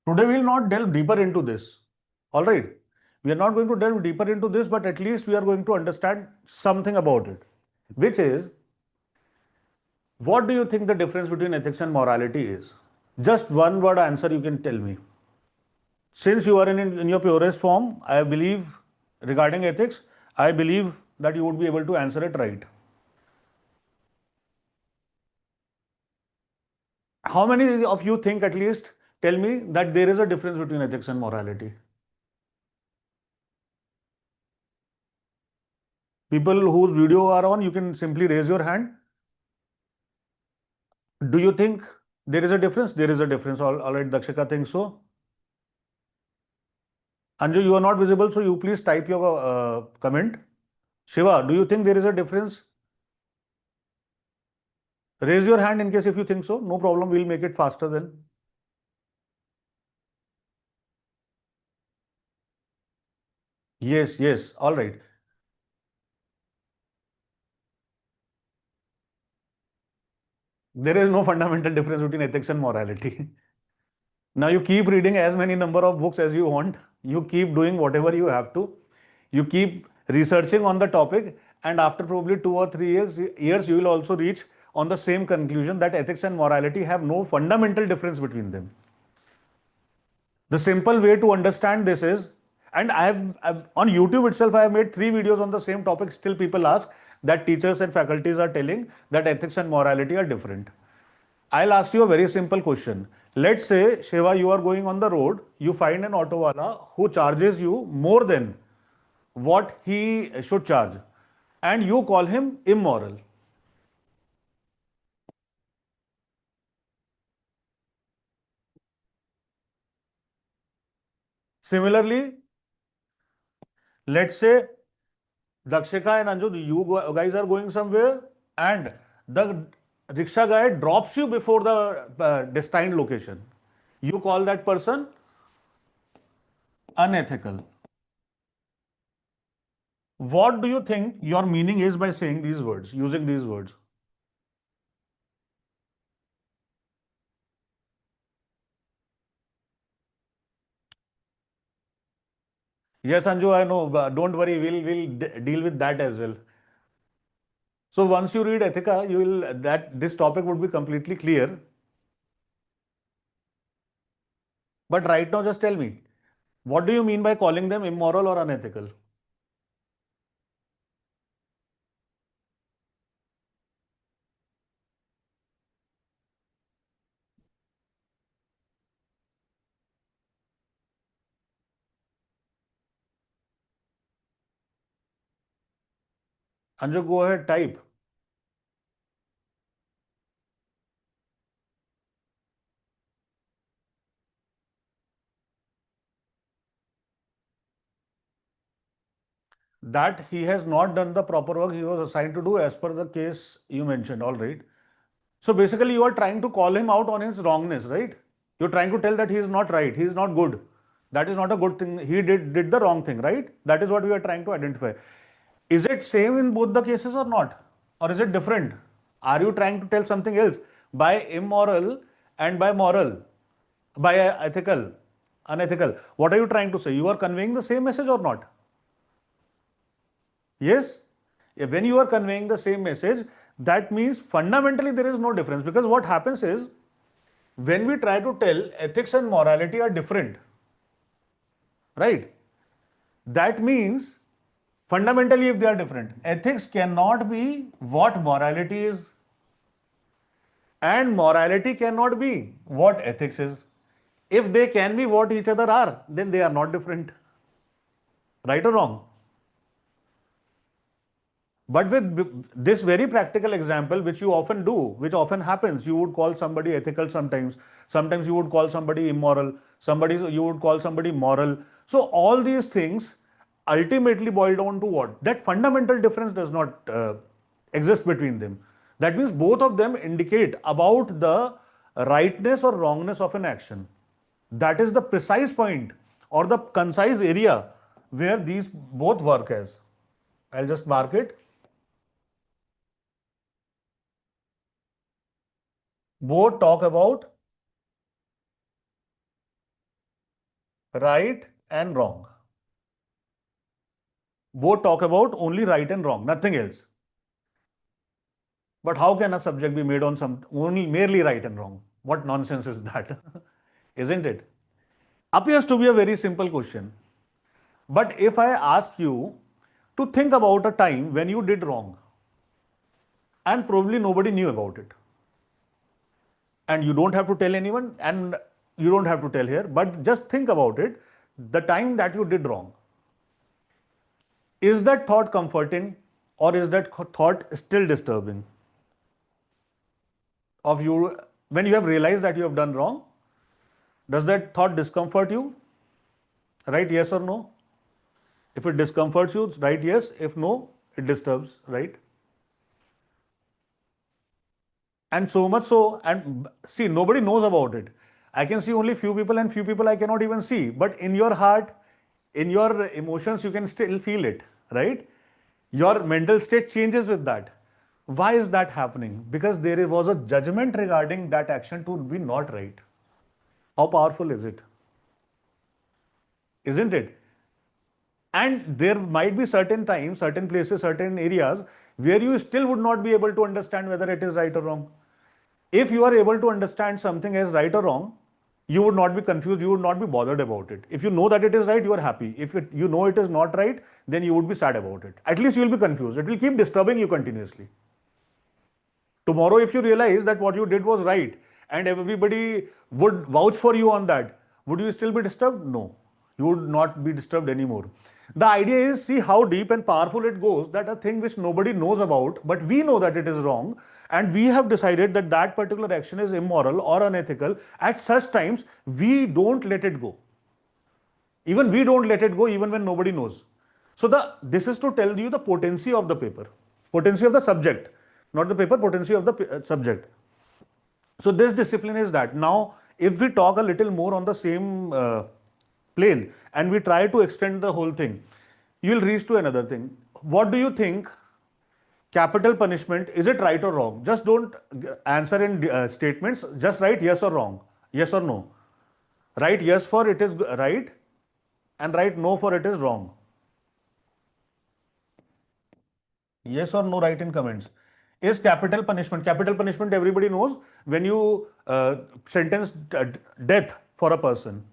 Today we will not delve deeper into this. All right. We are not going to delve deeper into this, but at least we are going to understand something about it, which is, what do you think the difference between ethics and morality is? Just one word answer you can tell me. Since you are in your purest form, I believe regarding ethics, I believe that you would be able to answer it right. How many of you think, at least tell me, that there is a difference between ethics and morality? People whose video are on, you can simply raise your hand. Do you think there is a difference? There is a difference. All right, Dakshika thinks so. Anju, you are not visible, so you please type your comment. Shiva, do you think there is a difference? Raise your hand in case if you think so. No problem, we'll make it faster then. Yes, yes, all right. There is no fundamental difference between ethics and morality. Now you keep reading as many number of books as you want. You keep doing whatever you have to. You keep researching on the topic, and after probably 2 or 3 years, you will also reach on the same conclusion that ethics and morality have no fundamental difference between them. The simple way to understand this is, and I've on YouTube itself, I have made 3 videos on the same topic. Still, people ask that teachers and faculties are telling that ethics and morality are different. I'll ask you a very simple question. Let's say, Shiva, you are going on the road, you find an auto wala who charges you more than what he should charge, and you call him immoral. Similarly, let's say Dakshika and Anju, you guys are going somewhere, and the rickshaw guy drops you before the destined location. You call that person unethical. What do you think your meaning is by saying these words, using these words? Yes, Anju, I know. But don't worry, we'll deal with that as well. So once you read Ethica, you will that this topic would be completely clear. But right now, just tell me, what do you mean by calling them immoral or unethical? Anju, go ahead, type. That he has not done the proper work he was assigned to do as per the case you mentioned. All right. So basically, you are trying to call him out on his wrongness, right? You're trying to tell that he is not right, he is not good. That is not a good thing. He did the wrong thing, right? That is what we are trying to identify. Is it same in both the cases or not? Or is it different? Are you trying to tell something else by immoral and by moral, by ethical, unethical? What are you trying to say? You are conveying the same message or not? Yes? When you are conveying the same message, that means fundamentally there is no difference, because what happens is, when we try to tell ethics and morality are different, right? That means fundamentally, if they are different, ethics cannot be what morality is, and morality cannot be what ethics is. If they can be what each other are, then they are not different. Right or wrong? But with this very practical example, which you often do, which often happens, you would call somebody ethical sometimes you would call somebody immoral, you would call somebody moral. So all these things ultimately boil down to what? That fundamental difference does not exist between them. That means both of them indicate about the rightness or wrongness of an action. That is the precise point or the concise area where these both work as. I'll just mark it. Both talk about right and wrong. Both talk about only right and wrong, nothing else. But how can a subject be made on some only merely right and wrong? What nonsense is that? Isn't it? Appears to be a very simple question. But if I ask you to think about a time when you did wrong and probably nobody knew about it, and you don't have to tell anyone and you don't have to tell here, but just think about it, the time that you did wrong, is that thought comforting or is that thought still disturbing of you when you have realized that you have done wrong? Does that thought discomfort you? Right? Yes or no? If it discomforts you, right? Yes. If no, it disturbs, right? And so much so, and see, nobody knows about it. I can see only few people, and few people I cannot even see. But in your heart, in your emotions, you can still feel it, right? Your mental state changes with that. Why is that happening? Because there was a judgment regarding that action to be not right. How powerful is it? Isn't it? And there might be certain times, certain places, certain areas where you still would not be able to understand whether it is right or wrong. If you are able to understand something as right or wrong, you would not be confused, you would not be bothered about it. If you know that it is right, you are happy. If you know it is not right, then you would be sad about it. At least you will be confused. It will keep disturbing you continuously. Tomorrow, if you realize that what you did was right and everybody would vouch for you on that, would you still be disturbed? No, you would not be disturbed anymore. The idea is see how deep and powerful it goes that a thing which nobody knows about, but we know that it is wrong, and we have decided that that particular action is immoral or unethical. At such times, we don't let it go. Even we don't let it go even when nobody knows. So this is to tell you the potency of the paper, potency of the subject, not the paper, potency of the subject. So this discipline is that. Now, if we talk a little more on the same plane and we try to extend the whole thing, you'll reach to another thing. What do you think? Capital punishment, is it right or wrong? Just don't answer in statements. Just write yes or wrong, yes or no. Write yes for it is right and write no for it is wrong. Yes or no, write in comments. Is capital punishment everybody knows when you sentence death for a person.